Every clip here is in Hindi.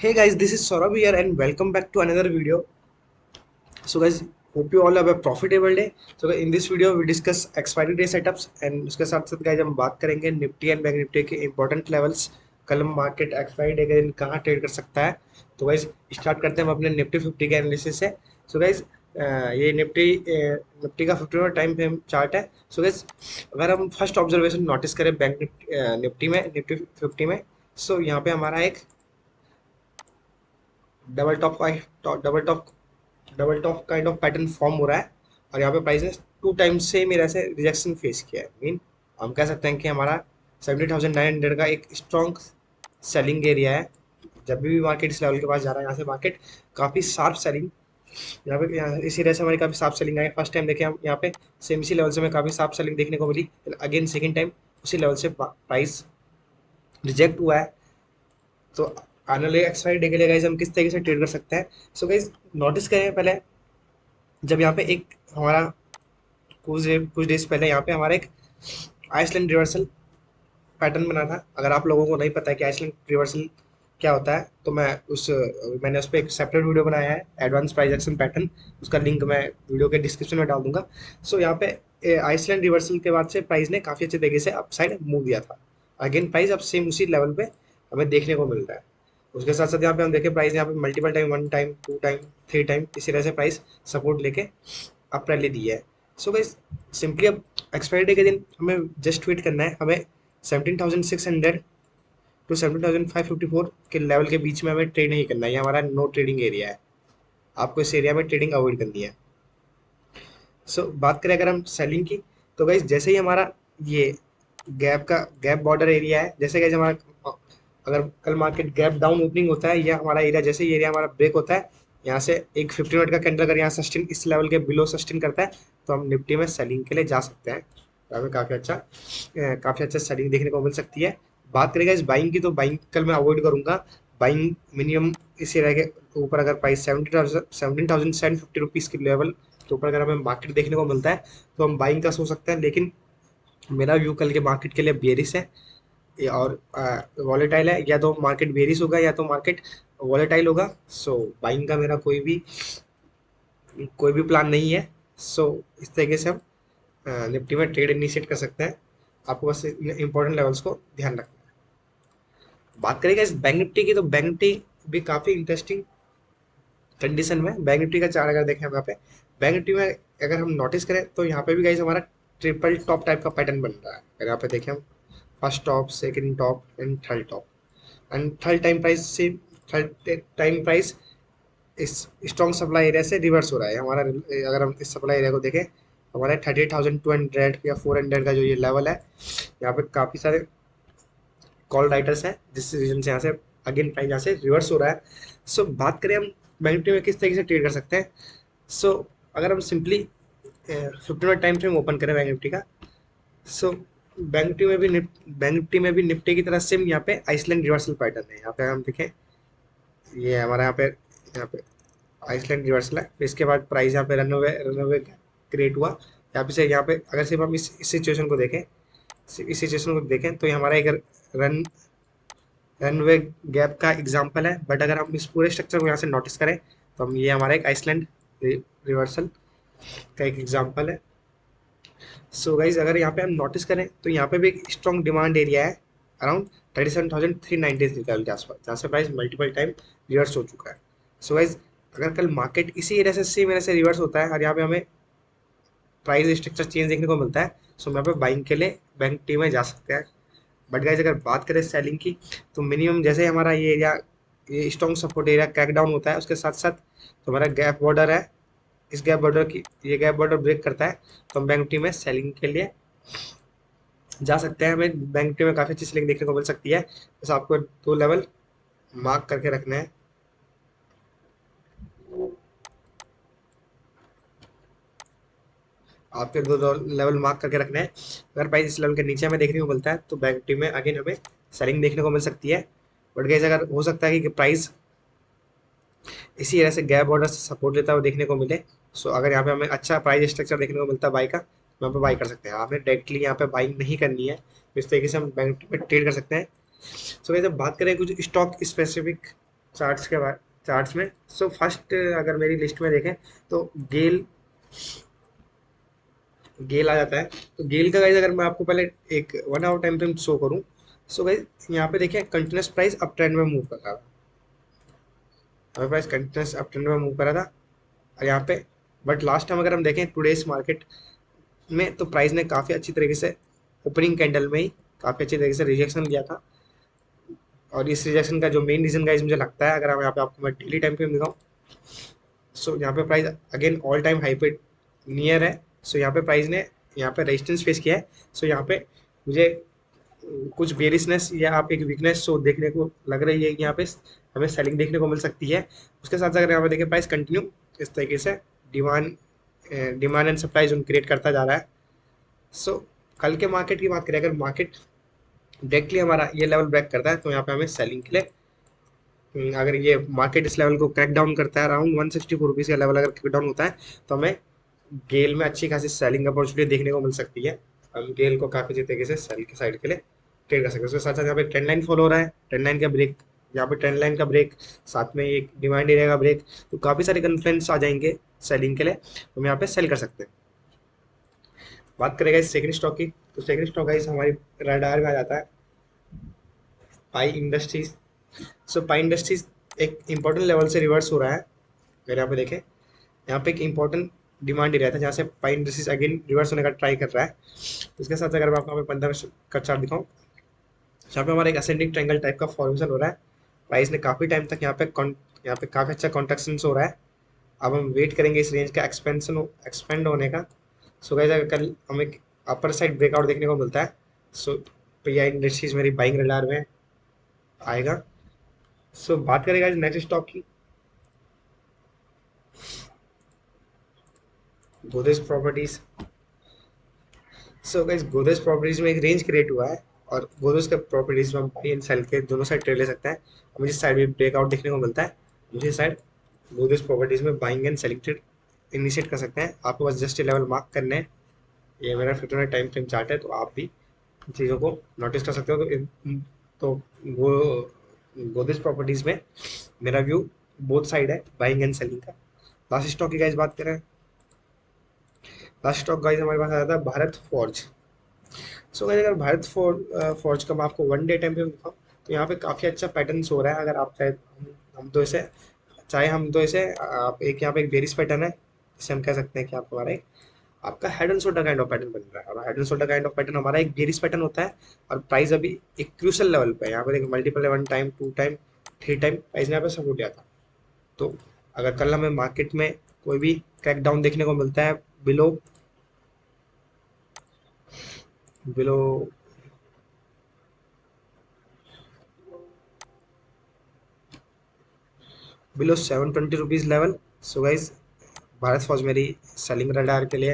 Hey guys, this is Saurabh here and welcome back to another video. So guys, hope you all have a profitable day. So in this video we discuss expiry day setups and उसके साथ साथ guys हम बात करेंगे निफ्टी एंड बैंक निफ्टी के इंपॉर्टेंट लेवल्स। कल मार्केट एक्सपायरी डे के दिन कहाँ ट्रेड कर सकता है। तो गाइज स्टार्ट करते हैं हम अपने निफ्टी 50 के एनालिसिस से। सो गाइज ये निफ्टी निफ्टी का 50 मिनट टाइम फ्रेम चार्ट है। सो गाइज अगर हम फर्स्ट ऑब्जर्वेशन नोटिस करें बैंक निफ्टी में निफ्टी 50 में, सो यहाँ पे हमारा एक डबल टॉप का double top double top kind of pattern form हो रहा है और यहाँ पे प्राइस ने 2 टाइम्स से मेरे से रिजेक्शन फेस किया है। मीन हम कह सकते हैं कि हमारा 70,900 का एक स्ट्रॉन्ग सेलिंग एरिया है। जब भी मार्केट इस लेवल के पास जा रहा है, यहाँ से मार्केट काफ़ी शार्प सेलिंग, यहाँ इसी तरह से हमारी काफ़ी शार्प सेलिंग आई। फर्स्ट टाइम देखे हम यहाँ पे सेम इसी लेवल से हमें काफ़ी शार्प सेलिंग देखने को मिली, अगेन सेकेंड टाइम उसी लेवल से प्राइस रिजेक्ट हुआ है। तो आने वाले एक्सपायरी डे के लिए गाइज हम किस तरीके से ट्रेड कर सकते हैं। सो गाइज नोटिस करें पहले, जब यहाँ पे एक हमारा कुछ डेज पहले यहाँ पे हमारा एक आइसलैंड रिवर्सल पैटर्न बना था। अगर आप लोगों को नहीं पता है कि आइसलैंड रिवर्सल क्या होता है तो मैंने उस पर एक सेपरेट वीडियो बनाया है, एडवांस प्राइस एक्शन पैटर्न। उसका लिंक मैं वीडियो के डिस्क्रिप्शन में डाल दूंगा। सो यहाँ पे आइसलैंड रिवर्सल के बाद से प्राइस ने काफ़ी अच्छे तरीके से अपसाइड मूव दिया था। अगेन प्राइस अब सेम उसी लेवल पे हमें देखने को मिल रहा है। उसके साथ साथ यहाँ पे हम देखें प्राइस यहाँ पे multiple time, 1 time, 2 time, 3 time इसी तरह से प्राइस सपोर्ट लेके अप रैली दी है। सो गाइस सिंपली अब एक्सपायरी डे के दिन हमें जस्ट वेट करना है। हमें 17,600 टू 17,554 के लेवल के बीच में हमें ट्रेड नहीं करना है। ये हमारा नो ट्रेडिंग एरिया है, आपको इस एरिया में ट्रेडिंग अवॉइड करनी है। बात करें अगर हम सेलिंग की, तो गाइस जैसे ही हमारा ये गैप बॉर्डर एरिया है, जैसे गाइस हमारा अगर कल मार्केट गैप डाउन ओपनिंग होता है, या हमारा एरिया जैसे ही एरिया हमारा ब्रेक होता है, यहाँ से एक 50 मिनट का कैंडल अगर यहाँ सस्टेन इस लेवल के बिलो सस्टेन करता है तो हम निफ्टी में सेलिंग के लिए जा सकते हैं। तो हमें काफ़ी अच्छा सेलिंग देखने को मिल सकती है। बात करेगा इस बाइंग की, तो बाइंग कल मैं अवॉइड करूंगा। बाइंग मिनिमम इस एरिया के ऊपर अगर प्राइस 17,750 के लेवल के ऊपर अगर हमें मार्केट देखने को मिलता है तो हम बाइंग का सोच सकते हैं। लेकिन मेरा व्यू कल के मार्केट के लिए बेरिश है और वॉलेटाइल है। या तो मार्केट बेरिश होगा या तो मार्केट वॉलेटाइल होगा। बाइंग का मेरा कोई भी प्लान नहीं है। इस तरीके से हम निफ्टी में ट्रेड इनिशिएट कर सकते हैं। आपको बस इंपॉर्टेंट लेवल्स को ध्यान रखना है। बात करेंगे इस बैंक निफ्टी की, तो बैंक निफ्टी भी काफ़ी इंटरेस्टिंग कंडीशन में। बैंक निफ्टी का चार्ट अगर देखें हम यहाँ पे, बैंक निफ्टी में अगर हम नोटिस करें तो यहाँ पे भी गाइस हमारा ट्रिपल टॉप टाइप का पैटर्न बन रहा है। अगर यहाँ पे देखें हम, first top, second top and third top, and third time price इस स्ट्रॉन्ग सप्लाई एरिया से रिवर्स हो रहा है हमारा। अगर हम इस सप्लाई एरिया को देखें, हमारा 38,200 या 400 का जो ये लेवल है, यहाँ पे काफ़ी सारे कॉल राइटर्स हैं, जिस रीजन से यहाँ से अगेन प्राइस यहाँ से रिवर्स हो रहा है। बात करें हम बैंक निफ्टी में किस तरीके से ट्रेड कर सकते हैं। अगर हम simply 50 minute time frame open करें बैंक निफ्टी का, सो बैंक निफ्टी में भी निफ्टी की तरह सेम यहाँ पे आइसलैंड रिवर्सल पैटर्न है। यहाँ पे हम देखें, ये हमारा यहाँ पे आइसलैंड रिवर्सल है। फिर इसके बाद प्राइस यहाँ पे रनवे क्रिएट हुआ। यहाँ पे अगर सिर्फ हम इस सिचुएशन को देखें, तो ये हमारा एक रन रनवे गैप का एग्जांपल है। बट अगर हम इस पूरे स्ट्रक्चर को यहाँ से नोटिस करें तो हम ये हमारा एक आइसलैंड रिवर्सल का एक एग्जांपल है। गाइज अगर यहाँ पे हम नोटिस करें तो यहाँ पे भी एक स्ट्रॉन्ग डिमांड एरिया है अराउंड 37,393 लेवल के आसपास, जहाँ से प्राइस मल्टीपल टाइम रिवर्स हो चुका है। गाइज अगर कल मार्केट इसी एरिया से सेम एरिया से रिवर्स होता है और यहाँ पे हमें प्राइस स्ट्रक्चर चेंज देखने को मिलता है, यहाँ पे बाइंग के लिए बैंक टी में जा सकते हैं। बट गाइज अगर बात करें सेलिंग की, तो मिनिमम जैसे हमारा ये एरिया, ये strong support area crack down होता है, उसके साथ साथ तो हमारा गैप बॉर्डर है, इस गैप बॉर्डर ब्रेक करता है तो हम बैंक निफ्टी में सेलिंग के लिए जा सकते हैं। हमें बैंक निफ्टी में काफ़ी अच्छी सेलिंग देखने को मिल सकती है। बस आपको 2 लेवल मार्क करके रखना है। आपके 2 लेवल मार्क करके रखना है। अगर प्राइस इस लेवल के नीचे हमें देखने को मिलता है तो बैंक निफ्टी में अगेन हमें सेलिंग देखने को मिल सकती है। बट गाइस अगर हो सकता है कि प्राइस इसी तरह से गैप बॉर्डर से सपोर्ट लेता हुआ देखने को मिले, अगर यहाँ पे हमें अच्छा प्राइस स्ट्रक्चर देखने को मिलता है बाई का, तो यहाँ पे बाई कर सकते हैं। आपने डायरेक्टली यहाँ पे बाइंग नहीं करनी है, इस तरीके से हम बैंक में ट्रेड कर सकते हैं। गाइस अब बात करें कुछ स्टॉक स्पेसिफिक चार्ट्स के बाद चार्ट्स में सो फर्स्ट अगर मेरी लिस्ट में देखें तो गेल गेल आ जाता है। तो गेल का गाइज अगर मैं आपको पहले एक 1 आवर टाइम फ्रेम शो करूँ, सो गाइज यहाँ पे देखिए कंटिन्यूस प्राइस अप ट्रेंड में मूव कर रहा था, हमारे प्राइस कंटिन्यूस अप ट्रेंड में मूव कर रहा था। और यहाँ पे बट लास्ट टाइम अगर हम देखें टुडेस मार्केट में, तो प्राइस ने काफ़ी अच्छी तरीके से ओपनिंग कैंडल में ही काफ़ी अच्छी तरीके से रिजेक्शन लिया था। और इस रिजेक्शन का जो मेन रीजन गाइज मुझे लगता है, अगर हम यहाँ पे आपको मैं डेली टाइम फ्रेम दिखाऊँ, सो यहाँ पे price again all time high पे नियर है। सो यहाँ पे प्राइस ने यहाँ पे रेजिस्टेंस फेस किया है। सो यहाँ पे मुझे कुछ बेरिशनेस या आप एक वीकनेस शो देखने को लग रही है कि यहाँ पे हमें सेलिंग देखने को मिल सकती है। उसके साथ अगर यहाँ पे देखें प्राइस कंटिन्यू इस तरीके से demand demand and supply zone create करता जा रहा है। सो कल के मार्केट की बात करें, अगर मार्केट डायरेक्टली हमारा ये लेवल ब्रेक करता है तो यहाँ पे हमें सेलिंग के लिए अगर ये मार्केट इस लेवल को क्रैक डाउन करता है अराउंड 164 रुपीज़ का लेवल अगर क्रैक डाउन होता है, तो हमें गेल में अच्छी खासी सेलिंग अपॉर्चुनिटी देखने को मिल सकती है। हम गेल को काफ़ी अच्छी तरीके से सेल के साइड के लिए ट्रेड कर सकते हैं। उसके साथ साथ यहाँ पे ट्रेंड लाइन फॉलो हो रहा है, ट्रेंड लाइन का ब्रेक, यहाँ पे ट्रेंड लाइन का ब्रेक, साथ में एक डिमांड एरिया का ब्रेक, तो काफ़ी सारे कन्फ्लुएंस आ जाएंगे सेलिंग के लिए, तो हम यहाँ पे सेल कर सकते हैं। बात करेगा इस सेकंड स्टॉक की, तो सेकंड स्टॉक गाइस हमारी रडार में आ जाता है पाई इंडस्ट्रीज। सो पाई इंडस्ट्रीज एक इंपॉर्टेंट लेवल से रिवर्स हो रहा है। अगर यहाँ पे देखें, यहाँ पे एक इंपॉर्टेंट डिमांड एरिया था जहाँ से पाई इंडस्ट्रीज अगेन रिवर्स होने का ट्राई कर रहा है। तो इसके साथ अगर मैं आपको 15 का चार्ट दिखाऊँ, यहाँ पे हमारा एक असेंडिंग ट्रायंगल टाइप का फॉर्मेशन हो रहा है। प्राइस ने काफ़ी टाइम तक यहाँ पे काफ़ी अच्छा कॉन्ट्रैक्शन हो रहा है। अब हम वेट करेंगे इस रेंज का एक्सपेंड होने का। सो गाइस अगर कल हमें अपर साइड ब्रेकआउट देखने को मिलता है, सो पीआई इंडस्ट्रीज मेरी बाइंग रडार में आएगा। सो बात करेगा नेक्स्ट स्टॉक की, Godrej properties. So guys Godrej properties में एक रेंज क्रिएट हुआ है और गोदरेज के प्रॉपर्टीज में हम बाई एंड सेल के दोनों साइड ट्रेड ले सकते हैं। मुझे साइड में ब्रेकआउट देखने को मिलता है, मुझे साइड गोदरेज प्रॉपर्टीज में buying and selling trade initiate कर सकते हैं। आपको बस जस्ट लेवल मार्क करने हैं। ये मेरा 15 टाइम फ्रेम चार्ट है, तो आप भी चीज़ों को नोटिस कर सकते हो। तो वो गोदरेज प्रॉपर्टीज में मेरा व्यू बोथ साइड है, बाइंग एंड सेलिंग का। लास्ट स्टॉक की गाइस बात करें, लास्ट स्टॉक गाइस हमारे पास आया था भारत फॉर्ज। सो गाइस अगर भारत फॉर्ज का मैं आपको 1 डे टाइम फ्रेम दिखाऊँ, तो यहाँ पे काफ़ी अच्छा पैटर्न हो रहा है। अगर आप चाहे हम तो इसे आप एक यहाँ पे एक बेरिश पैटर्न है, जिसे हम कह सकते हैं कि आप हमारा एक आपका head and shoulder kind of pattern बन रहा है। और head and shoulder kind of pattern हमारा एक बेरिश पैटर्न होता है। और प्राइस अभी एक क्रूशल लेवल पे है, यहाँ पर एक multiple 1 time 2 time 3 time price ने यहाँ पे सपोर्ट दिया था। तो अगर कल हमें मार्केट में कोई भी क्रैक डाउन देखने को मिलता है below below below 720 rupees level, so guys Bharat फौज मेरी सेलिंग रडार के लिए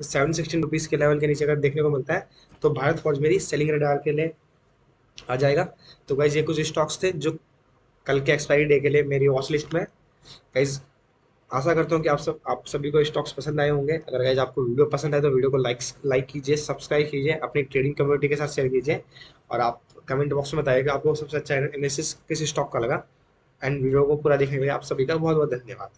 716 रुपीज़ के लेवल के नीचे अगर देखने को मिलता है, तो भारत फौज मेरी सेलिंग रडार के लिए आ जाएगा। तो गाइज ये कुछ स्टॉक्स थे जो कल के एक्सपायरी डे के लिए मेरी वॉच लिस्ट में। गाइज आशा करता हूँ कि आप सभी को स्टॉक्स पसंद आए होंगे। अगर गाइज आपको वीडियो पसंद आए तो वीडियो को लाइक कीजिए, सब्सक्राइब कीजिए, अपनी ट्रेडिंग कम्युनिटी के साथ शेयर कीजिए। और आप कमेंट बॉक्स में बताइएगा आपको सबसे अच्छा एनालिसिस किस स्टॉक का लगा। एंड वीडियो को पूरा देखने के लिए आप सभी का बहुत बहुत धन्यवाद।